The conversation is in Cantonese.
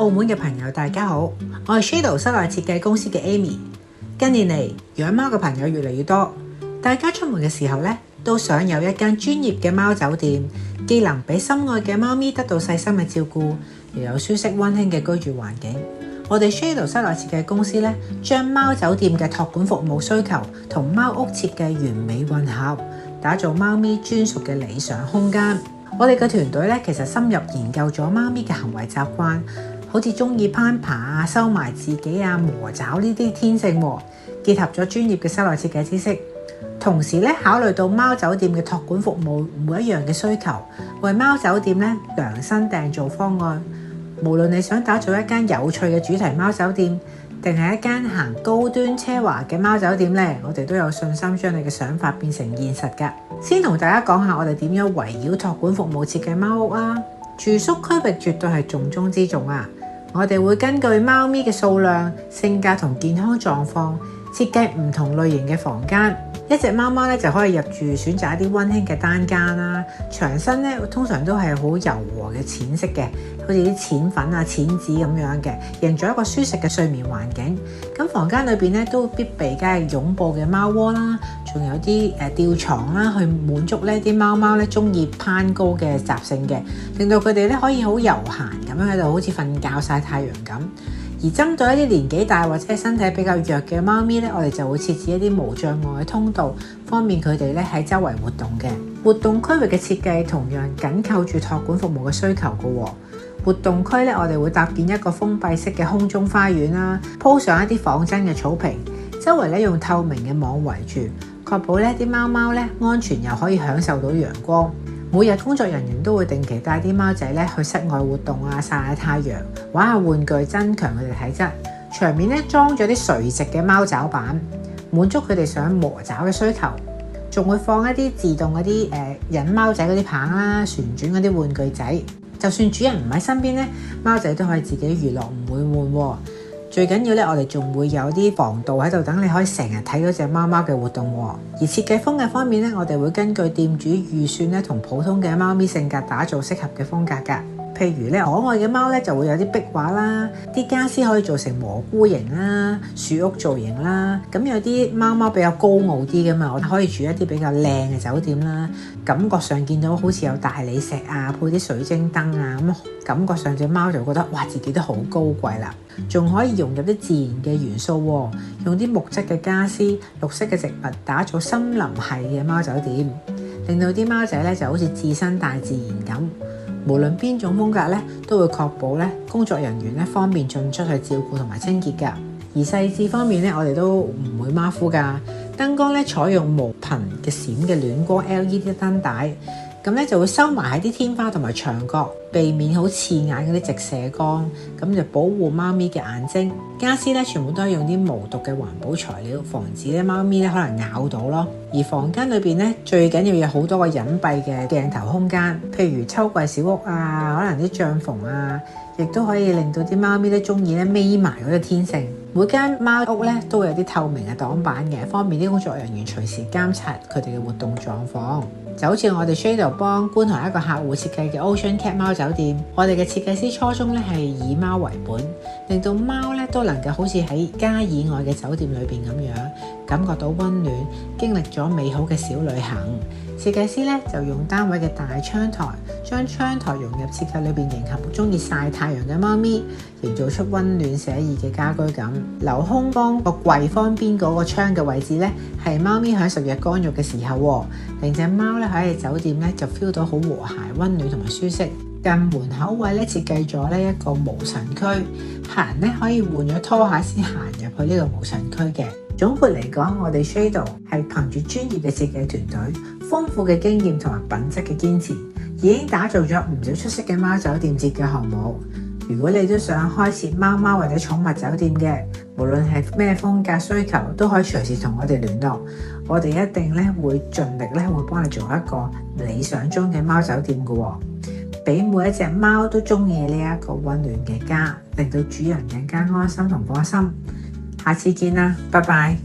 澳門嘅朋友大家好，我係 Shadow 室內設計公司嘅 Amy。近年嚟養貓嘅朋友越嚟越多，大家出門嘅時候呢，都想有一間專業嘅貓酒店，既能俾心愛嘅貓咪得到細心嘅照顧，又有舒適溫馨嘅居住環境。我哋 Shadow 室內設計公司呢，將貓酒店嘅託管服務需求同貓屋設計完美混合，打造貓咪專屬嘅理想空間。我哋嘅團隊咧，其實深入研究咗貓咪嘅行為習慣，好似中意攀爬啊、收埋自己啊、磨爪呢啲天性，結合咗專業嘅室內設計知識，同時咧考慮到貓酒店嘅託管服務每一樣嘅需求，為貓酒店咧量身訂造方案。無論你想打造一間有趣嘅主題貓酒店，定係一間行高端奢華嘅貓酒店呢，我哋都有信心將你嘅想法變成現實㗎。先同大家講下我哋點樣圍繞託管服務設計貓屋啊。住宿區域絕對係重中之重啊！我哋會根據貓咪嘅數量、性格同健康狀況，設計唔同類型嘅房間。一隻貓貓咧就可以入住，選擇一啲溫馨嘅單間啦。牆身咧通常都係好柔和嘅淺色嘅，好似啲淺粉啊、淺紫咁樣嘅，營造一個舒適嘅睡眠環境。咁房間裏邊咧都必備梗係擁抱嘅貓窩啦，仲有啲吊床啦，去滿足呢啲貓貓咧中意攀高嘅習性嘅，令到佢哋咧可以好悠閒咁樣喺度，好似瞓覺曬太陽咁。而針對一啲年紀大或者係身體比較弱嘅貓咪咧，我哋就會設置一啲無障礙嘅通道，方便佢哋咧喺周圍活動嘅。活動區域嘅設計同樣緊扣住託管服務嘅需求嘅。活動區咧，我哋會搭建一個封閉式嘅空中花園啦，鋪上一啲仿真嘅草坪，周圍咧用透明嘅網圍住，確保呢啲貓貓咧安全又可以享受到陽光。每日工作人員都會定期帶啲貓仔咧去室外活動啊，曬下太陽，玩下玩具，增強佢哋體質。牆面咧裝咗啲垂直嘅貓爪板，滿足佢哋想磨爪嘅需求。仲會放一啲自動嗰啲引貓仔嗰啲棒啦，旋轉嗰啲玩具仔。就算主人唔喺身邊咧，貓仔都可以自己娛樂，唔會悶喎。最緊要咧，我哋仲會有啲防盜喺度，等你可以成日睇到隻貓貓嘅活動喎。而設計風格方面咧，我哋會根據店主預算咧，同普通嘅貓咪性格打造適合嘅風格㗎。譬如咧，可愛嘅貓咧就會有啲壁畫啦，啲家私可以做成蘑菇型啦、樹屋造型啦。咁有啲貓貓比較高傲啲㗎嘛，我哋可以住一啲比較靚嘅酒店啦，感覺上見到好似有大理石啊，配啲水晶燈啊，咁感覺上隻貓就覺得哇，自己都好高貴啦。仲可以融入啲自然嘅元素喎，用啲木質嘅家私、綠色嘅植物，打造森林系嘅貓酒店，令到啲貓仔咧就好似置身大自然咁。無論邊種風格咧，都會確保咧工作人員咧方便進出去照顧同埋清潔㗎。而細緻方面咧，我哋都唔會馬虎㗎。燈光咧採用無頻嘅閃嘅暖光 LED 燈帶，咁咧就會收埋喺啲天花同埋牆角，避免好刺眼嗰啲直射光，咁就保護貓咪嘅眼睛。家私咧全部都係用啲無毒嘅環保材料，防止咧貓咪咧可能咬到咯。而房間裏邊咧最緊要有好多個隱蔽嘅鏡頭空間，譬如秋季小屋啊，可能啲帳篷啊，亦都可以令到啲貓咪咧中意咧眯埋嗰個天性。每間貓屋咧都會有啲透明嘅擋板嘅，方便啲工作人員隨時監察佢哋嘅活動狀況。就好似我哋 Shadow 幫觀塘一個客戶設計嘅 Ocean Cat 貓酒店，我哋嘅設計師初衷咧係以貓為本，令到貓咧都能夠好似喺家以外嘅酒店裏邊咁樣，感覺到溫暖，經歷咗美好嘅小旅行。設計師咧就用單位嘅大窗台，將窗台融入設計裏邊，迎合中意曬太陽嘅貓咪，營造出溫暖寫意嘅家居感。留空幫個櫃方邊嗰個窗嘅位置咧，係貓咪享受日光浴嘅時候，令隻貓咧喺酒店咧就 feel 到好和諧、溫暖同埋舒適。近門口位咧設計咗呢一個無塵區，客人咧可以換咗拖鞋先行入去呢個無塵區嘅。總括嚟講，我哋 Shadow 係憑住專業嘅設計團隊、豐富嘅經驗同埋品質嘅堅持，已經打造咗唔少出色嘅貓酒店設計項目。如果你都想開設貓貓或者寵物酒店嘅，無論係咩風格需求，都可以隨時同我哋聯絡。我哋一定咧會盡力咧會幫你做一個理想中嘅貓酒店嘅，俾每一隻貓都中意呢一個溫暖嘅家，令到主人更加安心同放心。下次見啦，拜拜。